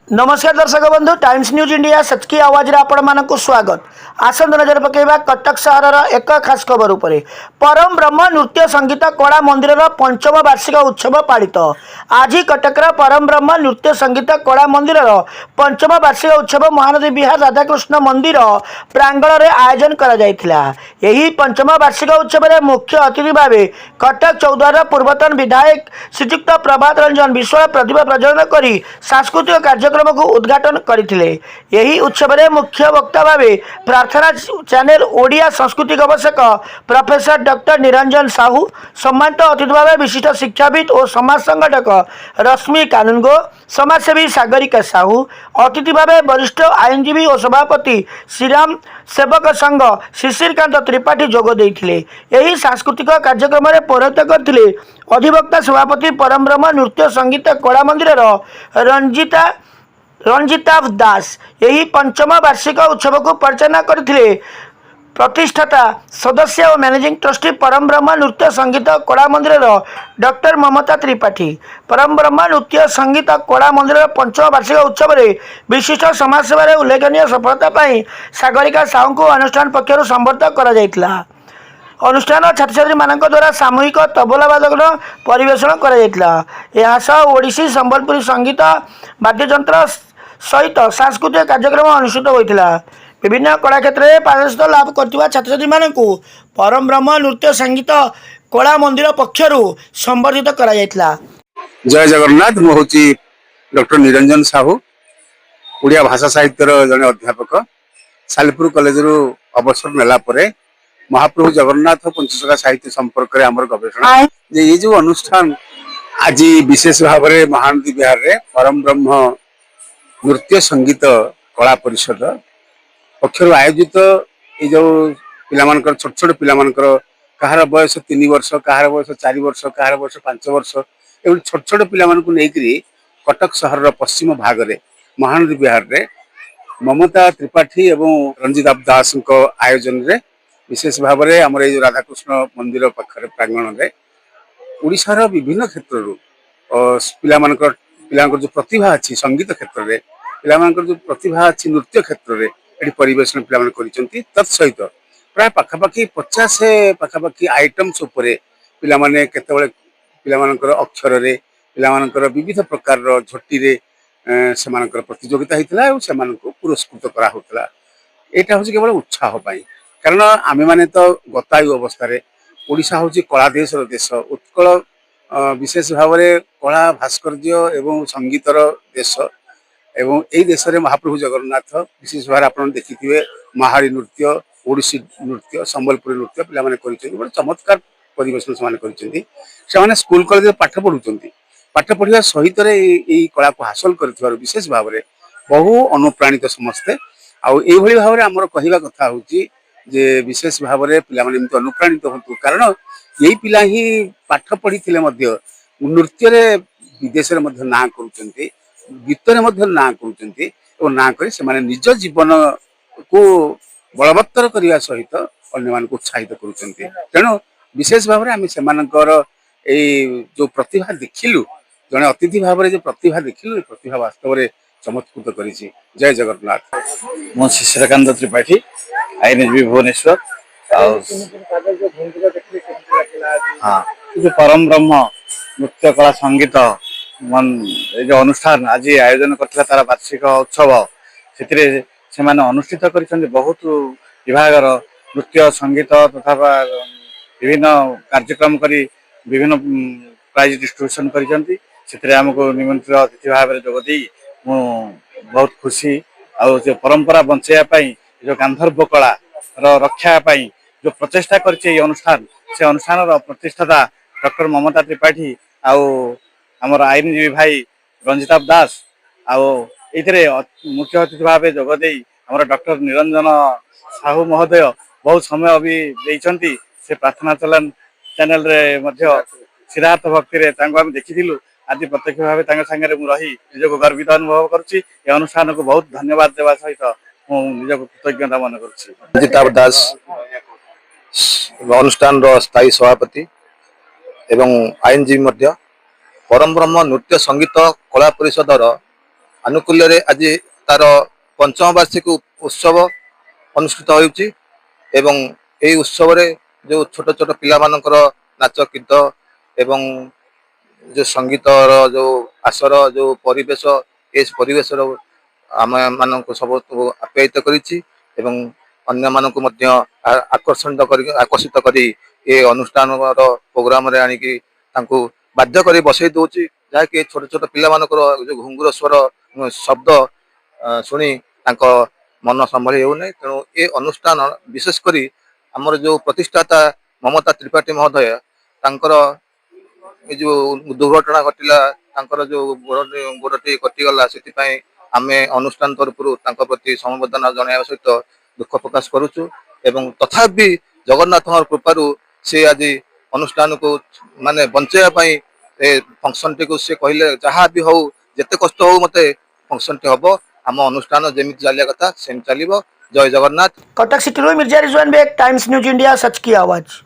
नमस्कार दर्शक बंधु टाइम्स न्यूज इंडिया सचकी आवाज रे आपण मानक स्वागत। आसन नजर पकेबा कटक सहर एक खास खबर उपरे। परम ब्रह्म नृत्य संगीत कला मंदिर पंचम वार्षिक उत्सव पालित। आज कटक परम ब्रह्म नृत्य संगीत कला मंदिर पंचम वार्षिक उत्सव महानदी विहार राधाकृष्ण मंदिर प्रांगण में आयोजन कर पंचम वार्षिक उत्सव में मुख्य अतिथि भाव कटक चौद्वार पूर्वतन विधायक श्रीजुक्त प्रभात रंजन विश्वाल प्रतिभा प्रज्वलन कर सांस्कृतिक कार्यक्रम को उद्घाटन करथिले। यही उत्सव में मुख्य वक्ता भावे प्रार्थना चैनल ओडिया सांस्कृतिक गवेषक प्रोफेसर डॉक्टर निरंजन साहू, सम्मानित अतिथि भावे विशिष्ट शिक्षाविद और समाज संगठक रश्मि कानुनगो, समाजसेवी सागरिका साहू, अतिथि भावे वरिष्ठ आईनजीवी और सभापति श्रीराम सेवक संघ शिशिरकांत त्रिपाठी जोग देइथिले। यही सांस्कृतिक कार्यक्रम में पौरोहित्य करथिले अधिवक्ता सभापति परम ब्रह्म नृत्य संगीत कला मंदिर रंजिता दास। यही पंचम वार्षिक उत्सव को परिचालना करथिले प्रतिष्ठाता सदस्य और मैनेजिंग ट्रस्टी परम ब्रह्म नृत्य संगीत कला मंदिर डॉक्टर ममता त्रिपाठी। परम ब्रह्म नृत्य संगीत कला मंदिर पंचम वार्षिक उत्सव में विशिष्ट समाजसेवा उल्लेखनीय सफलता पाई सागरिका साहू को अनुष्ठान पक्षर संबर्धित करा। अनुष्ठान छात्र छात्री मान द्वारा सामूहिक तबला वादन परिवेषण कर ओडिसी संबलपुरी संगीत वाद्ययंत्र सहित सांस्कृतिक कार्यक्रम अनुष्ठित होता। विभिन्न कला क्षेत्र में पारदर्शिता लाभ करथिबा छात्र छात्री मान परम ब्रह्म नृत्य संगीत कला मंदिर पक्षर संबर्धित करा। जय जगन्नाथ। मु होची डॉक्टर निरंजन साहू, ओडिया भाषा साहित्यर जने अध्यापक। सालपुर कॉलेज रु अवसर नेला परे महाप्रभु जगन्नाथ पंचसखा साहित्य संपर्क आमर गवेषणा ये जो अनुष्ठान आज विशेष भाव में महानदी विहार रे परम ब्रह्म नृत्य संगीत कला परिषद पक्षर आयोजित ये जो पिलामानकर छोट छोट पिलामानकर कहार बयस 3 वर्ष, कहार बयस 4 वर्ष, कहार बयस 5 वर्ष एवं छोट छोट पिलामानकु नेकरी कटक सहर पश्चिम भाग रे महानदी विहार रे ममता त्रिपाठी एवं रंजिता दास आयोजन रे विशेष भाव में आम राधाकृष्ण मंदिर पाखर प्रांगण में ओडिशार विभिन्न क्षेत्र पिला जो प्रतिभा अच्छी संगीत क्षेत्र में पिला जो प्रतिभा अच्छी नृत्य क्षेत्र में ये परिवेशन पिला तत्सहित प्राय पाखापाखि 50 पाखापाखि आइटम्स उपरे पिला केतबेले पिला अक्षर रे पिला विविध प्रकार झोटी रे सेमानकर प्रतियोगिता होता और से पुरस्कृत करा होता। यहाँ हूँ केवल उत्साह पाई, कारण आमे माने तो गतायु अवस्था ओडिशा हूँ कला देशर देश, उत्कल विशेष भाव में कला भास्कर्य एवं संगीतर देश एवं यही देश में महाप्रभु जगन्नाथ विशेष भाव आप देखिए महाड़ी नृत्य, ओडिसी नृत्य, संबलपुरी नृत्य पिला बड़े चमत्कार परिवेशन से स्कूल कॉलेज पाठ पढ़ा सहित कला को हासिल कर विशेष भाव में बहु अनुप्राणित समस्ते आई भाव में आमर कहवा कथा हूँ जे विशेष भाव में पिला अनुप्राणित हूँ, कारण यही पिला ही पाठ पढ़ी नृत्य विदेश ना कर गीत ना कर ना कर निज जीवन को बलवत्तर करने सहित अन्य उत्साहित कर। तेणु विशेष भाव में आम से जो प्रतिभा देखिलु जड़े अतिथि भाव में जो प्रतिभा देखिलु प्रतिभा वास्तव में चमत्कृत कर। जय जगन्नाथ। मु शिशिरकांत त्रिपाठी आईनजीवी भुवनेश्वर। हाँ, जो परम ब्रह्म नृत्य कला संगीत जो अनुष्ठान आज आयोजन करथिला तार वार्षिक उत्सव से अनुष्ठित कर बहुत विभाग नृत्य संगीत तथा विभिन्न कार्यक्रम करी विभिन्न प्राइज डिस्ट्रीब्यूशन करमको निमंत्रित अतिथि भाव में जोगदी मु बहुत खुशी। और जो परंपरा बचाई जो गांधर्व कला रक्षा जो प्रचेषा कर अनुष्ठान से अनुष्ठान प्रतिष्ठाता डॉक्टर ममता त्रिपाठी आमर आईनजीवी भाई रंजिता दास ये मुख्य अतिथि भाव जोगदे आमर डॉक्टर निरंजन साहू महोदय बहुत समय अभी देइछंती से प्रार्थना चैनल रे सिद्धार्थ भक्ति रे आम देखी आज प्रत्यक्ष भाव सांगे रही निजक गर्वित अनुभव करुच्ची। अनुष्ठान को बहुत धन्यवाद देवा सहित निजक कृतज्ञता मन कर। दास अनुष्ठान स्थायी सभापति एवं आईनजीवी परम ब्रह्म नृत्य संगीत कला परिषदर ଆନୁକୂଲ୍ୟରେ ଆଜି ତାର ପଞ୍ଚମ ବାର୍ଷିକ ଉତ୍ସବ ଅନୁଷ୍ଠିତ ହେଉଛି ଏବଂ ଏହି ଉତ୍ସବରେ ଯେଉଁ ଛୋଟ ଛୋଟ ପିଲାମାନଙ୍କର ନାଚ ଗୀତ ଏବଂ ଯେଉଁ ସଙ୍ଗୀତର ଯେଉଁ ଆସର ଯେଉଁ ପରିବେଶ ଏ ପରିବେଶର ଆମମାନଙ୍କୁ ସମସ୍ତଙ୍କୁ ଆପ୍ୟାୟିତ କରିଛି ଏବଂ ଅନ୍ୟମାନଙ୍କୁ ମଧ୍ୟ ଆକର୍ଷିତ କରି ଏ ଅନୁଷ୍ଠାନର ପ୍ରୋଗ୍ରାମରେ ଆଣିକି ତାଙ୍କୁ ବାଧ୍ୟ କରି ବସେଇ ଦେଉଛି, ଯାହାକି ଛୋଟ ଛୋଟ ପିଲାମାନଙ୍କର ଯେଉଁ ଘୁଙ୍ଗୁର ସ୍ୱର ଶବ୍ଦ ଶୁଣି ତାଙ୍କ ମନ ସମ୍ଭାଳି ହେଉନାହିଁ। ତେଣୁ ଏ ଅନୁଷ୍ଠାନ ବିଶେଷ କରି ଆମର ଯେଉଁ ପ୍ରତିଷ୍ଠାତା ମମତା ତ୍ରିପାଠୀ ମହୋଦୟ ତାଙ୍କର ଏ ଯେଉଁ ଦୁର୍ଘଟଣା ଘଟିଲା, ତାଙ୍କର ଯେଉଁ ଗୋଡ଼ଟି କଟିଗଲା, ସେଥିପାଇଁ ଆମେ ଅନୁଷ୍ଠାନ ତରଫରୁ ତାଙ୍କ ପ୍ରତି ସମବେଦନା ଜଣାଇବା ସହିତ ଦୁଃଖ ପ୍ରକାଶ କରୁଛୁ ଏବଂ ତଥାପି ଜଗନ୍ନାଥଙ୍କ କୃପାରୁ ସେ ଆଜି ଅନୁଷ୍ଠାନକୁ ମାନେ ବଞ୍ଚାଇବା ପାଇଁ ଏ ଫଙ୍କସନଟିକୁ ସେ କହିଲେ ଯାହା ବି ହଉ ଯେତେ କଷ୍ଟ ହଉ ମତେ ଫଙ୍କସନଟି ହବ, ଆମ ଅନୁଷ୍ଠାନ ଯେମିତି ଚାଲିବା କଥା ସେମିତି ଚାଲିବ। ଜୟ Jagannath. Cuttack city Mirza Rizwan Baig, Times News India, सच की आवाज।